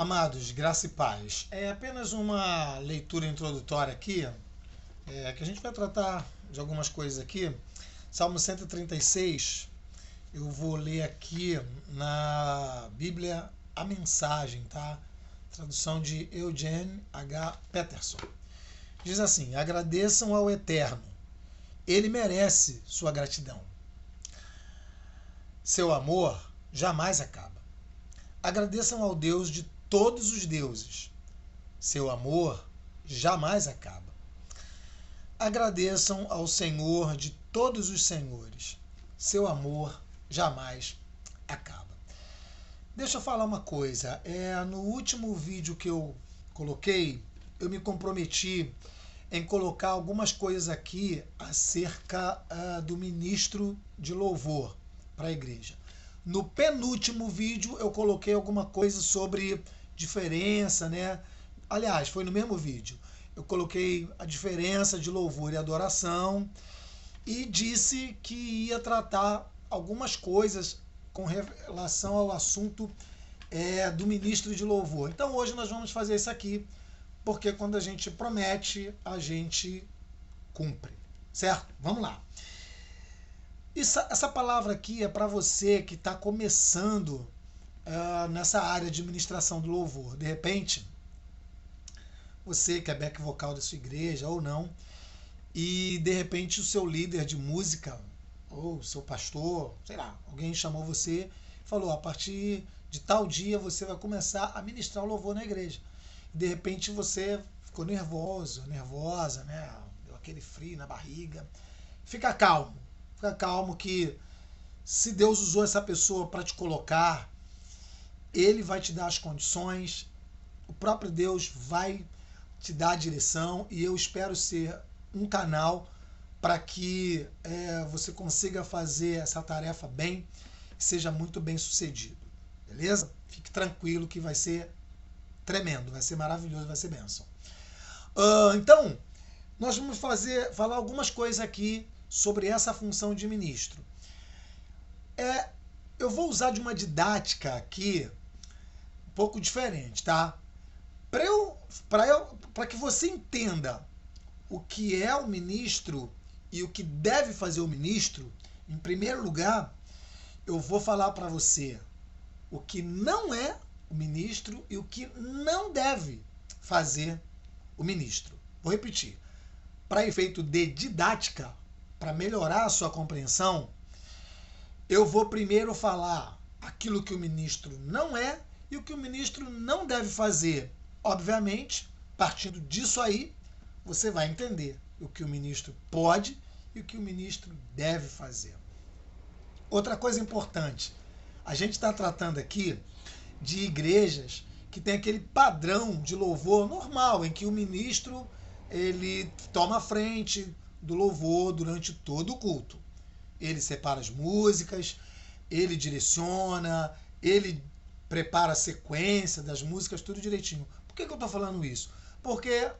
Amados, graça e paz. É apenas uma leitura introdutória aqui, que a gente vai tratar de algumas coisas aqui. Salmo 136, eu vou ler aqui na Bíblia a mensagem, tá? Tradução de Eugene H. Peterson. Diz assim: agradeçam ao Eterno, ele merece sua gratidão. Seu amor jamais acaba. Agradeçam ao Deus de todos os deuses. Seu amor jamais acaba. Agradeçam ao Senhor de todos os senhores. Seu amor jamais acaba. Deixa eu falar uma coisa. No último vídeo que eu coloquei, eu me comprometi em colocar algumas coisas aqui acerca do ministro de louvor para a igreja. No penúltimo vídeo eu coloquei alguma coisa sobre diferença, né? Aliás, foi no mesmo vídeo. Eu coloquei a diferença de louvor e adoração e disse que ia tratar algumas coisas com relação ao assunto do ministro de louvor. Então hoje nós vamos fazer isso aqui, porque quando a gente promete, a gente cumpre, certo? Vamos lá. Essa palavra aqui é para você que está começando nessa área de ministração do louvor. De repente, você que é back vocal da sua igreja ou não, e de repente o seu líder de música, ou o seu pastor, sei lá, alguém chamou você e falou: a partir de tal dia você vai começar a ministrar o louvor na igreja. E de repente você ficou nervosa, né? Deu aquele frio na barriga. Fica calmo que se Deus usou essa pessoa para te colocar, Ele vai te dar as condições, o próprio Deus vai te dar a direção e eu espero ser um canal para que você consiga fazer essa tarefa bem e seja muito bem sucedido, beleza? Fique tranquilo que vai ser tremendo, vai ser maravilhoso, vai ser bênção. Então, nós vamos falar algumas coisas aqui sobre essa função de ministro. Eu vou usar de uma didática aqui um pouco diferente, tá? Para que você entenda o que é o ministro e o que deve fazer o ministro, em primeiro lugar, eu vou falar para você o que não é o ministro e o que não deve fazer o ministro. Vou repetir. Para efeito de didática, para melhorar a sua compreensão, eu vou primeiro falar aquilo que o ministro não é e o que o ministro não deve fazer. Obviamente, partindo disso aí, você vai entender o que o ministro pode e o que o ministro deve fazer. Outra coisa importante, a gente está tratando aqui de igrejas que tem aquele padrão de louvor normal, em que o ministro ele toma a frente do louvor durante todo o culto. Ele separa as músicas, ele direciona, ele prepara a sequência das músicas, tudo direitinho. Por que eu estou falando isso? Porque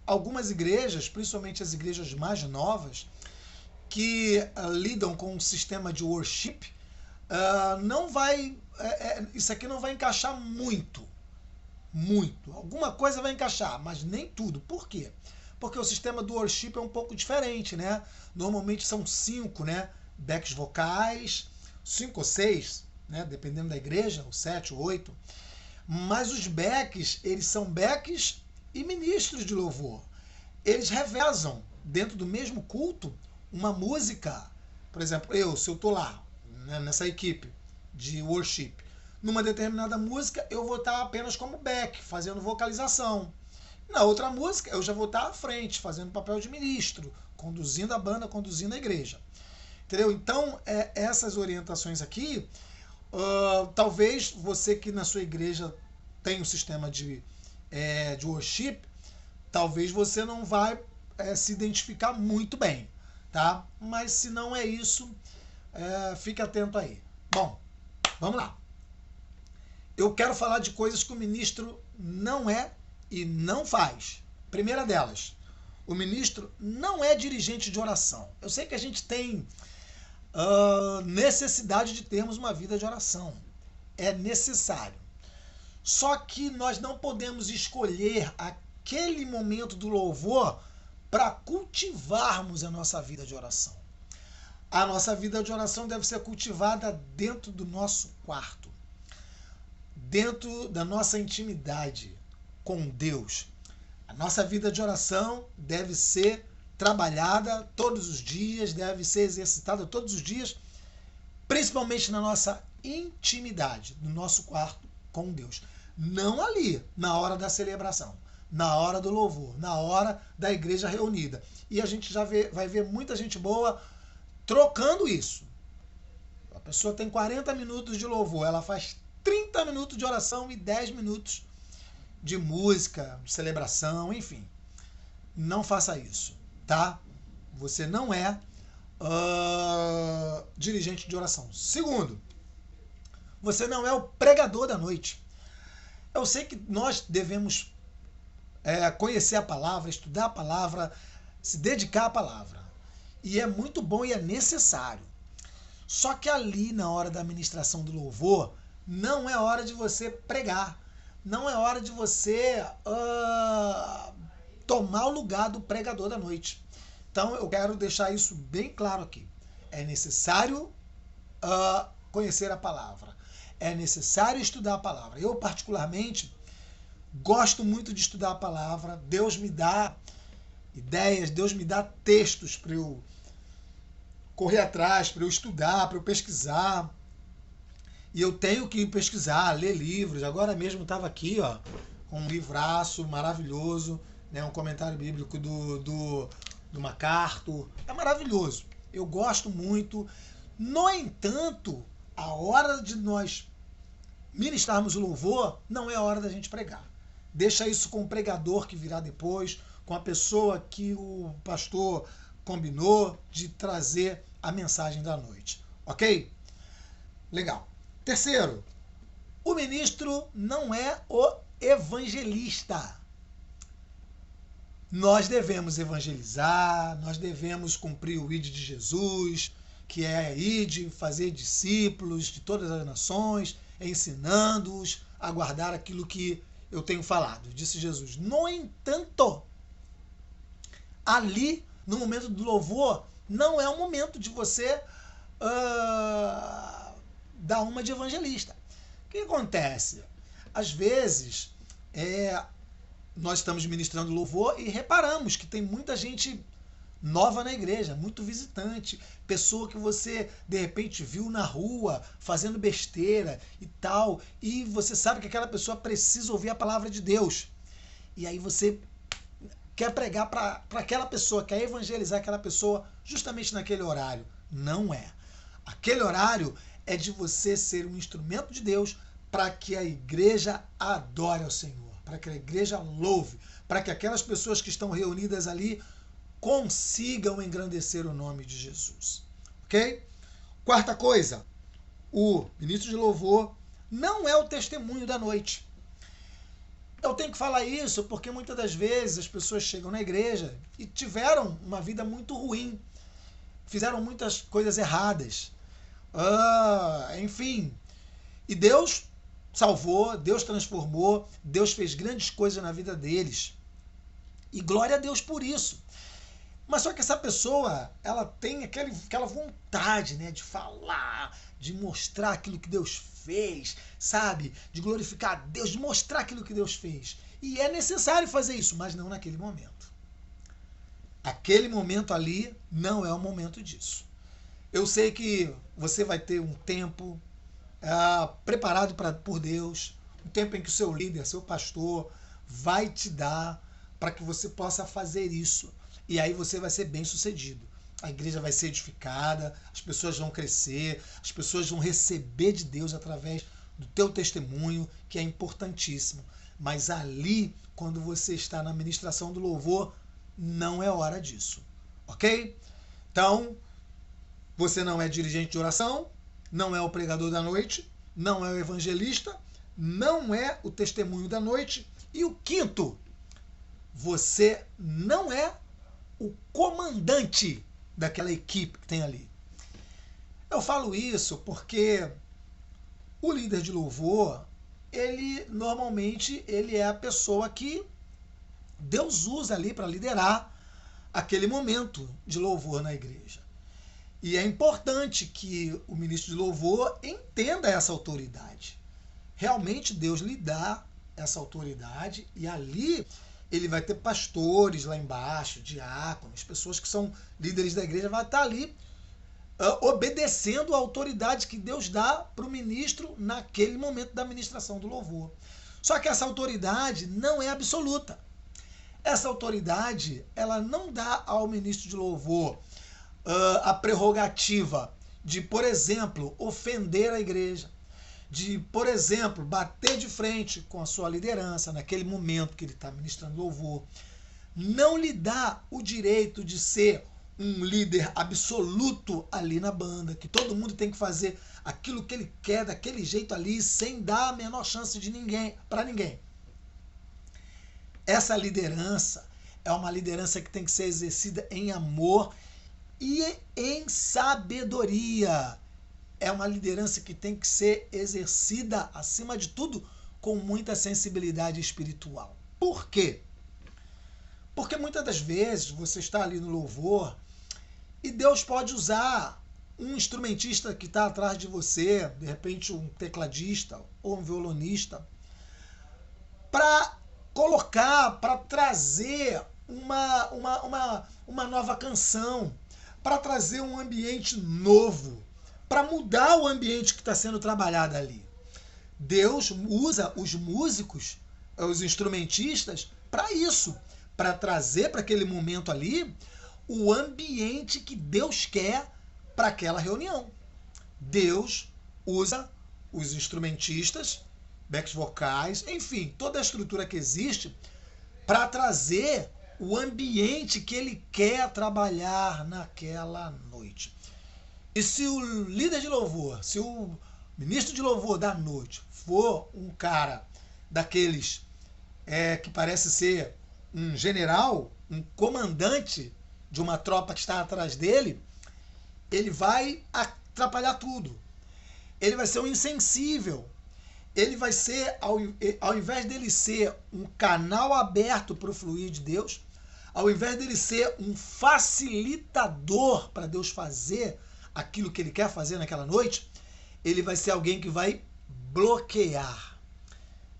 algumas igrejas, principalmente as igrejas mais novas, que lidam com um sistema de worship, isso aqui não vai encaixar muito. Alguma coisa vai encaixar, mas nem tudo. Por quê? Porque o sistema do worship é um pouco diferente, né? Normalmente são 5, né, backs vocais, 5 ou 6, né, dependendo da igreja, ou 7 ou 8. Mas os backs, eles são backs e ministros de louvor. Eles revezam dentro do mesmo culto uma música. Por exemplo, se eu estou lá, né, nessa equipe de worship, numa determinada música eu vou estar apenas como back, fazendo vocalização. Na outra música eu já vou estar à frente, fazendo papel de ministro, conduzindo a banda, conduzindo a igreja. Entendeu? Então, essas orientações aqui, talvez você que na sua igreja tem um sistema de worship, talvez você não vai se identificar muito bem, tá? Mas se não é isso, fique atento aí. Bom, vamos lá. Eu quero falar de coisas que o ministro não é e não faz. Primeira delas, o ministro não é dirigente de oração. Eu sei que a gente tem necessidade de termos uma vida de oração. É necessário. Só que nós não podemos escolher aquele momento do louvor para cultivarmos a nossa vida de oração. A nossa vida de oração deve ser cultivada dentro do nosso quarto, dentro da nossa intimidade com Deus. A nossa vida de oração deve ser trabalhada todos os dias, deve ser exercitada todos os dias, principalmente na nossa intimidade, no nosso quarto com Deus. Não ali, na hora da celebração, na hora do louvor, na hora da igreja reunida. E a gente já vai ver muita gente boa trocando isso. A pessoa tem 40 minutos de louvor, ela faz 30 minutos de oração e 10 minutos de música, de celebração, enfim. Não faça isso, tá? Você não é dirigente de oração. Segundo, você não é o pregador da noite. Eu sei que nós devemos conhecer a palavra, estudar a palavra, se dedicar à palavra. E é muito bom e é necessário. Só que ali, na hora da ministração do louvor, não é hora de você pregar. Não é hora de você tomar o lugar do pregador da noite. Então, eu quero deixar isso bem claro aqui. É necessário conhecer a palavra. É necessário estudar a palavra. Eu, particularmente, gosto muito de estudar a palavra. Deus me dá ideias, Deus me dá textos para eu correr atrás, para eu estudar, para eu pesquisar. E eu tenho que pesquisar, ler livros. Agora mesmo estava aqui, com um livraço maravilhoso, né, um comentário bíblico do MacArthur. É maravilhoso. Eu gosto muito. No entanto, a hora de nós ministrarmos o louvor não é a hora da gente pregar. Deixa isso com o pregador que virá depois, com a pessoa que o pastor combinou de trazer a mensagem da noite. Ok? Legal. Terceiro, o ministro não é o evangelista. Nós devemos evangelizar, nós devemos cumprir o ID de Jesus, que é ide, fazer discípulos de todas as nações, ensinando-os a guardar aquilo que eu tenho falado, disse Jesus. No entanto, ali, no momento do louvor, não é o momento de você dar uma de evangelista. O que acontece? Às vezes, nós estamos ministrando louvor e reparamos que tem muita gente nova na igreja, muito visitante, pessoa que você de repente viu na rua fazendo besteira e tal, e você sabe que aquela pessoa precisa ouvir a palavra de Deus. E aí você quer pregar para aquela pessoa, quer evangelizar aquela pessoa justamente naquele horário. Não é. Aquele horário é de você ser um instrumento de Deus para que a igreja adore ao Senhor, para que a igreja louve, para que aquelas pessoas que estão reunidas ali consigam engrandecer o nome de Jesus. Ok? Quarta coisa, o ministro de louvor não é o testemunho da noite. Eu tenho que falar isso porque muitas das vezes as pessoas chegam na igreja e tiveram uma vida muito ruim, fizeram muitas coisas erradas, enfim, e Deus salvou, Deus transformou, Deus fez grandes coisas na vida deles, e glória a Deus por isso. Mas só que essa pessoa, ela tem aquela vontade, né, de falar, de mostrar aquilo que Deus fez, sabe? De glorificar a Deus, de mostrar aquilo que Deus fez. E é necessário fazer isso, mas não naquele momento. Aquele momento ali não é o momento disso. Eu sei que você vai ter um tempo preparado por Deus, um tempo em que o seu líder, seu pastor, vai te dar para que você possa fazer isso. E aí você vai ser bem sucedido. A igreja vai ser edificada, as pessoas vão crescer, as pessoas vão receber de Deus através do teu testemunho, que é importantíssimo. Mas ali, quando você está na ministração do louvor, não é hora disso. Ok? Então, você não é dirigente de oração, não é o pregador da noite, não é o evangelista, não é o testemunho da noite. E o quinto, você não é o comandante daquela equipe que tem ali. Eu falo isso porque o líder de louvor, normalmente ele é a pessoa que Deus usa ali para liderar aquele momento de louvor na igreja. E é importante que o ministro de louvor entenda essa autoridade. Realmente Deus lhe dá essa autoridade e ali ele vai ter pastores lá embaixo, diáconos, pessoas que são líderes da igreja, vai estar ali obedecendo a autoridade que Deus dá para o ministro naquele momento da ministração do louvor. Só que essa autoridade não é absoluta. Essa autoridade, ela não dá ao ministro de louvor a prerrogativa de, por exemplo, ofender a igreja, de, por exemplo, bater de frente com a sua liderança naquele momento que ele está ministrando louvor. Não lhe dá o direito de ser um líder absoluto ali na banda, que todo mundo tem que fazer aquilo que ele quer daquele jeito ali, sem dar a menor chance de para ninguém. Essa liderança é uma liderança que tem que ser exercida em amor e em sabedoria. É uma liderança que tem que ser exercida, acima de tudo, com muita sensibilidade espiritual. Por quê? Porque muitas das vezes você está ali no louvor e Deus pode usar um instrumentista que está atrás de você, de repente um tecladista ou um violonista, para colocar, para trazer uma nova canção, para trazer um ambiente novo, para mudar o ambiente que está sendo trabalhado ali. Deus usa os músicos, os instrumentistas, para isso, para trazer para aquele momento ali o ambiente que Deus quer para aquela reunião. Deus usa os instrumentistas, backs vocais, enfim, toda a estrutura que existe para trazer o ambiente que ele quer trabalhar naquela noite. E se o líder de louvor, se o ministro de louvor da noite for um cara daqueles que parece ser um general, um comandante de uma tropa que está atrás dele, ele vai atrapalhar tudo. Ele vai ser um insensível. Ele vai ser, ao invés dele ser um canal aberto para o fluir de Deus, ao invés dele ser um facilitador para Deus fazer aquilo que ele quer fazer naquela noite, ele vai ser alguém que vai bloquear.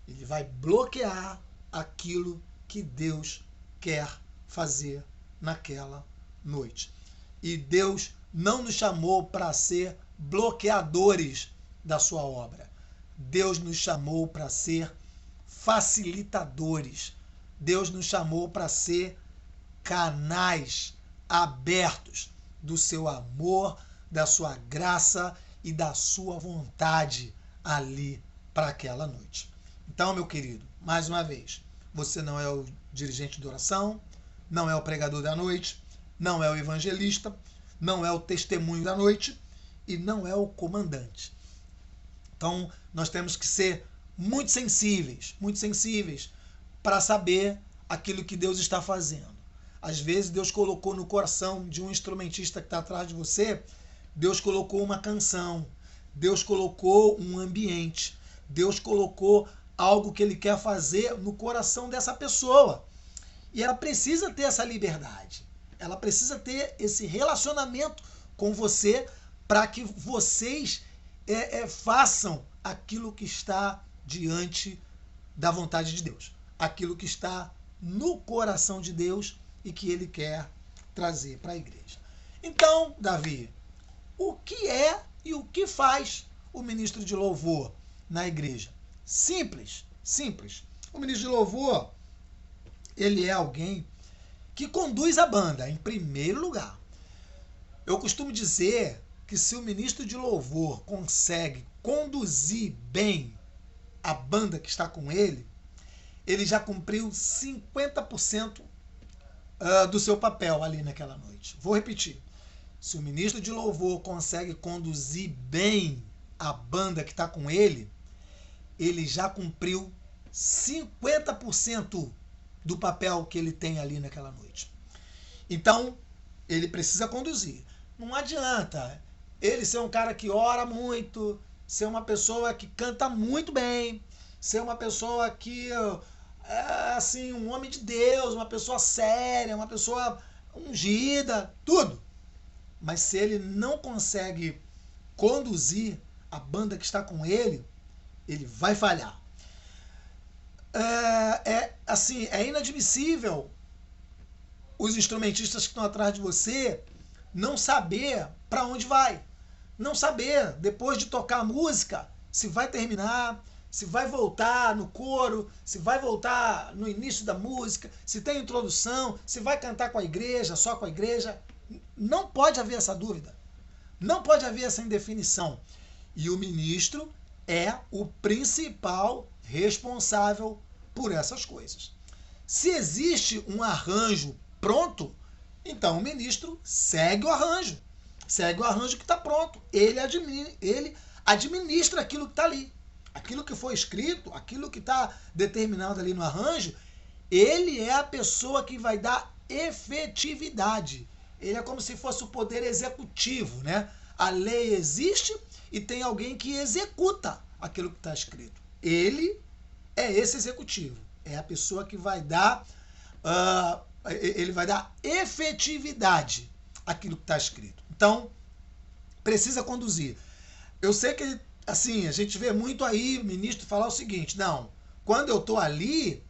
Ele vai bloquear aquilo que Deus quer fazer naquela noite. E Deus não nos chamou para ser bloqueadores da sua obra. Deus nos chamou para ser facilitadores. Deus nos chamou para ser canais abertos do seu amor, da sua graça e da sua vontade ali para aquela noite. Então, meu querido, mais uma vez, você não é o dirigente de oração, não é o pregador da noite, não é o evangelista, não é o testemunho da noite e não é o comandante. Então, nós temos que ser muito sensíveis para saber aquilo que Deus está fazendo. Às vezes, Deus colocou no coração de um instrumentista que está atrás de você, Deus colocou uma canção, Deus colocou um ambiente, Deus colocou algo que Ele quer fazer no coração dessa pessoa. E ela precisa ter essa liberdade. Ela precisa ter esse relacionamento com você para que vocês façam aquilo que está diante da vontade de Deus. Aquilo que está no coração de Deus e que Ele quer trazer para a igreja. Então, Davi, o que é e o que faz o ministro de louvor na igreja? Simples. O ministro de louvor, ele é alguém que conduz a banda, em primeiro lugar. Eu costumo dizer que se o ministro de louvor consegue conduzir bem a banda que está com ele já cumpriu 50% do seu papel ali naquela noite. Vou repetir. Se o ministro de louvor consegue conduzir bem a banda que está com ele já cumpriu 50% do papel que ele tem ali naquela noite. Então, ele precisa conduzir. Não adianta ele ser um cara que ora muito, ser uma pessoa que canta muito bem, ser uma pessoa que é assim, um homem de Deus, uma pessoa séria, uma pessoa ungida, tudo. Mas se ele não consegue conduzir a banda que está com ele vai falhar. Assim, é inadmissível os instrumentistas que estão atrás de você não saber para onde vai. Não saber, depois de tocar a música, se vai terminar, se vai voltar no coro, se vai voltar no início da música, se tem introdução, se vai cantar com a igreja, só com a igreja. Não pode haver essa dúvida. Não pode haver essa indefinição. E o ministro é o principal responsável por essas coisas. Se existe um arranjo pronto, então o ministro segue o arranjo. Segue o arranjo que está pronto. Ele administra aquilo que está ali. Aquilo que foi escrito, aquilo que está determinado ali no arranjo, ele é a pessoa que vai dar efetividade. Ele é como se fosse o poder executivo, né? A lei existe e tem alguém que executa aquilo que está escrito. Ele é esse executivo. É a pessoa que vai dar, ele vai dar efetividade àquilo que está escrito. Então, precisa conduzir. Eu sei que, assim, a gente vê muito aí o ministro falar o seguinte: não, quando eu estou ali,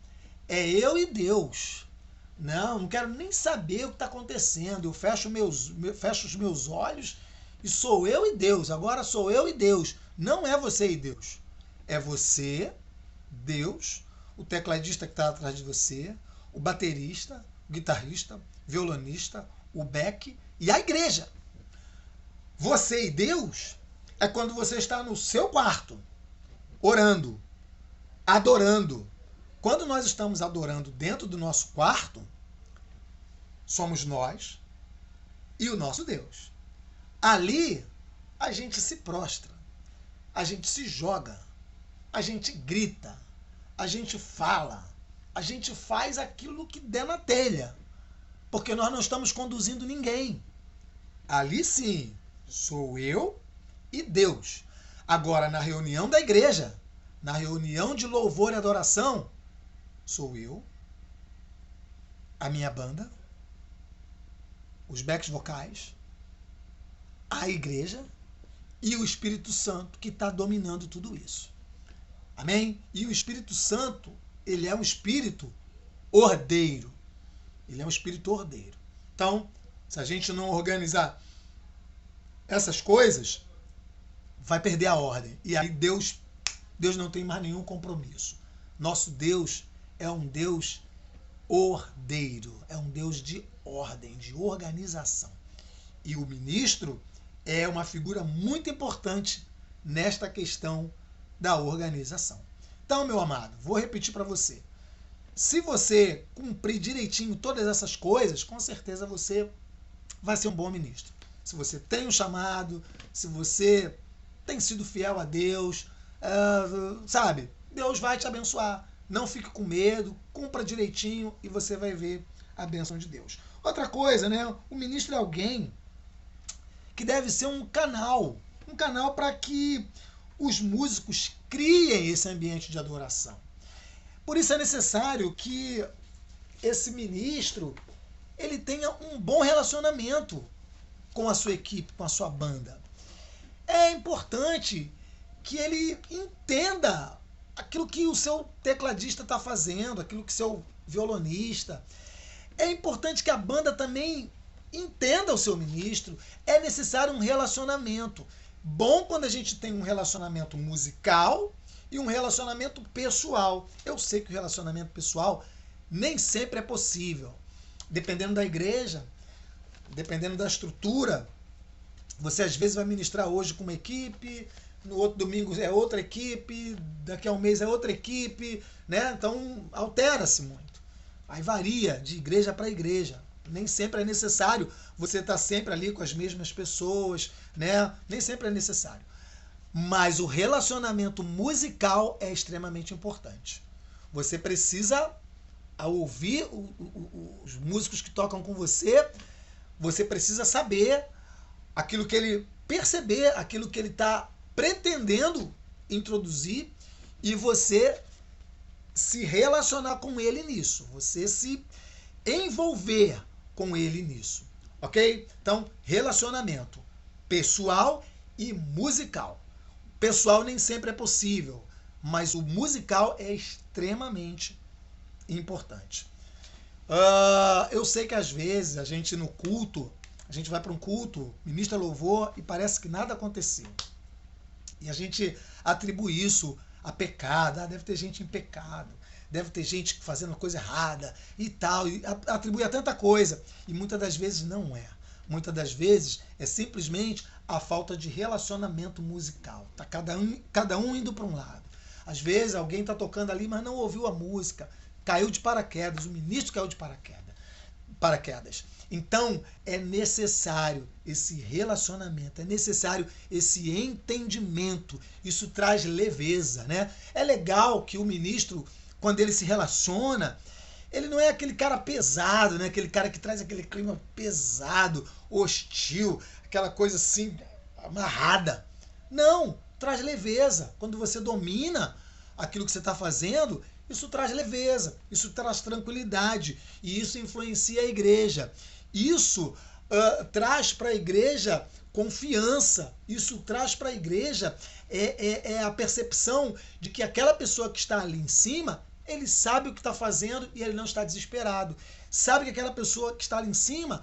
é eu e Deus. Não quero nem saber o que está acontecendo. Eu fecho os meus olhos e sou eu e Deus. Agora sou eu e Deus. Não é você e Deus. É você, Deus, o tecladista que está atrás de você, o baterista, o guitarrista, violonista, o back e a igreja. Você e Deus é quando você está no seu quarto, orando, adorando. Quando nós estamos adorando dentro do nosso quarto, somos nós e o nosso Deus. Ali, a gente se prostra, a gente se joga, a gente grita, a gente fala, a gente faz aquilo que der na telha, porque nós não estamos conduzindo ninguém. Ali sim, sou eu e Deus. Agora, na reunião da igreja, na reunião de louvor e adoração, sou eu, a minha banda, os backs vocais, a igreja e o Espírito Santo que está dominando tudo isso. Amém? E o Espírito Santo, ele é um espírito ordeiro. Ele é um espírito ordeiro. Então, se a gente não organizar essas coisas, vai perder a ordem. E aí Deus não tem mais nenhum compromisso. Nosso Deus é um Deus ordeiro, é um Deus de ordem, de organização. E o ministro é uma figura muito importante nesta questão da organização. Então, meu amado, vou repetir para você. Se você cumprir direitinho todas essas coisas, com certeza você vai ser um bom ministro. Se você tem um chamado, se você tem sido fiel a Deus, sabe, Deus vai te abençoar. Não fique com medo, cumpra direitinho e você vai ver a bênção de Deus. Outra coisa, né? O ministro é alguém que deve ser um canal para que os músicos criem esse ambiente de adoração. Por isso é necessário que esse ministro ele tenha um bom relacionamento com a sua equipe, com a sua banda. É importante que ele entenda aquilo que o seu tecladista está fazendo, aquilo que o seu violonista. É importante que a banda também entenda o seu ministro. É necessário um relacionamento. Bom quando a gente tem um relacionamento musical e um relacionamento pessoal. Eu sei que o relacionamento pessoal nem sempre é possível. Dependendo da igreja, dependendo da estrutura, você às vezes vai ministrar hoje com uma equipe, no outro domingo é outra equipe, daqui a um mês é outra equipe, né? Então altera-se muito. Aí varia de igreja para igreja. Nem sempre é necessário você estar sempre ali com as mesmas pessoas, né? Nem sempre é necessário. Mas o relacionamento musical é extremamente importante. Você precisa, ao ouvir os músicos que tocam com você, você precisa saber aquilo que ele perceber, aquilo que ele está pretendendo introduzir, e você se relacionar com ele nisso, você se envolver com ele nisso, ok? Então, relacionamento pessoal e musical. Pessoal nem sempre é possível, mas o musical é extremamente importante. Eu sei que às vezes a gente no culto, a gente vai para um culto, ministra louvor e parece que nada aconteceu. E a gente atribui isso a pecado. Deve ter gente em pecado, deve ter gente fazendo coisa errada e tal, e atribui a tanta coisa. E muitas das vezes não é. Muitas das vezes é simplesmente a falta de relacionamento musical. Tá cada um indo para um lado. Às vezes alguém está tocando ali, mas não ouviu a música. Caiu de paraquedas, o ministro caiu de paraquedas. Então, é necessário esse relacionamento, é necessário esse entendimento. Isso traz leveza, né? É legal que o ministro, quando ele se relaciona, ele não é aquele cara pesado, né? Aquele cara que traz aquele clima pesado, hostil, aquela coisa assim, amarrada. Não, traz leveza. Quando você domina aquilo que você está fazendo, isso traz leveza, isso traz tranquilidade e isso influencia a igreja. Isso traz para a igreja confiança, isso traz para a igreja a percepção de que aquela pessoa que está ali em cima, ele sabe o que está fazendo e ele não está desesperado. Sabe que aquela pessoa que está ali em cima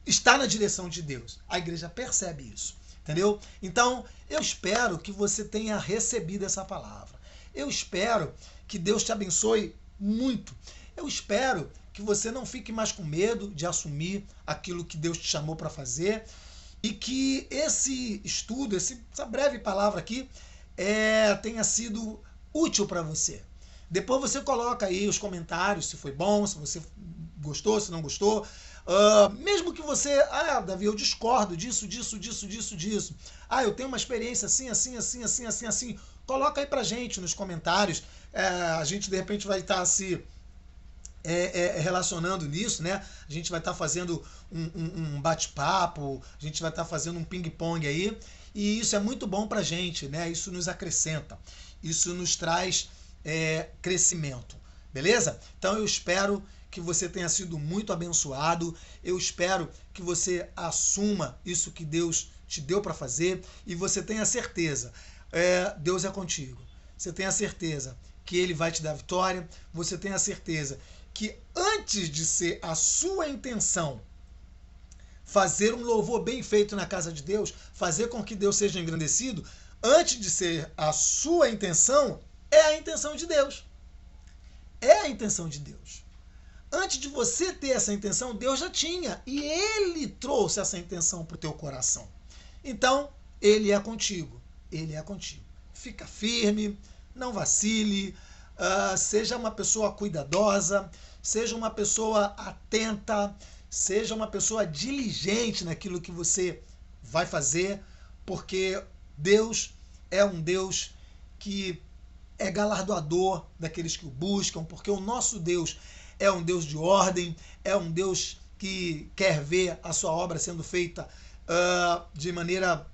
está na direção de Deus. A igreja percebe isso, entendeu? Então, eu espero que você tenha recebido essa palavra. Eu espero que Deus te abençoe muito. Eu espero que você não fique mais com medo de assumir aquilo que Deus te chamou para fazer e que esse estudo, essa breve palavra aqui, tenha sido útil para você. Depois você coloca aí os comentários, se foi bom, se você gostou, se não gostou. Mesmo que você, Davi, eu discordo disso. Eu tenho uma experiência assim. Coloca aí pra gente nos comentários. A gente de repente vai estar se relacionando nisso, né? A gente vai estar fazendo um bate-papo, a gente vai estar fazendo um ping-pong aí. E isso é muito bom pra gente, né? Isso nos acrescenta, isso nos traz crescimento, beleza? Então eu espero que você tenha sido muito abençoado, eu espero que você assuma isso que Deus te deu para fazer e você tenha certeza, Deus é contigo, você tenha certeza que Ele vai te dar vitória, você tenha certeza que antes de ser a sua intenção fazer um louvor bem feito na casa de Deus, fazer com que Deus seja engrandecido, antes de ser a sua intenção, é a intenção de Deus. É a intenção de Deus. Antes de você ter essa intenção, Deus já tinha. E Ele trouxe essa intenção para o teu coração. Então, Ele é contigo. Ele é contigo. Fica firme, não vacile, seja uma pessoa cuidadosa, seja uma pessoa atenta, seja uma pessoa diligente naquilo que você vai fazer, porque Deus é um Deus que é galardoador daqueles que o buscam, porque o nosso Deus é um Deus de ordem, é um Deus que quer ver a sua obra sendo feita de maneira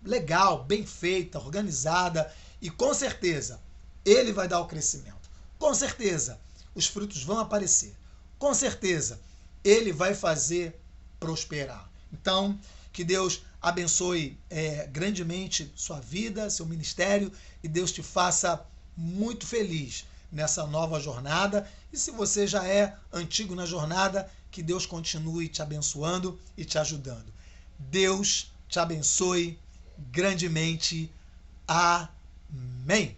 legal, bem feita, organizada, e com certeza Ele vai dar o crescimento. Com certeza os frutos vão aparecer. Com certeza Ele vai fazer prosperar. Então, que Deus abençoe grandemente sua vida, seu ministério, e Deus te faça muito feliz nessa nova jornada. E se você já é antigo na jornada, que Deus continue te abençoando e te ajudando. Deus te abençoe grandemente. Amém.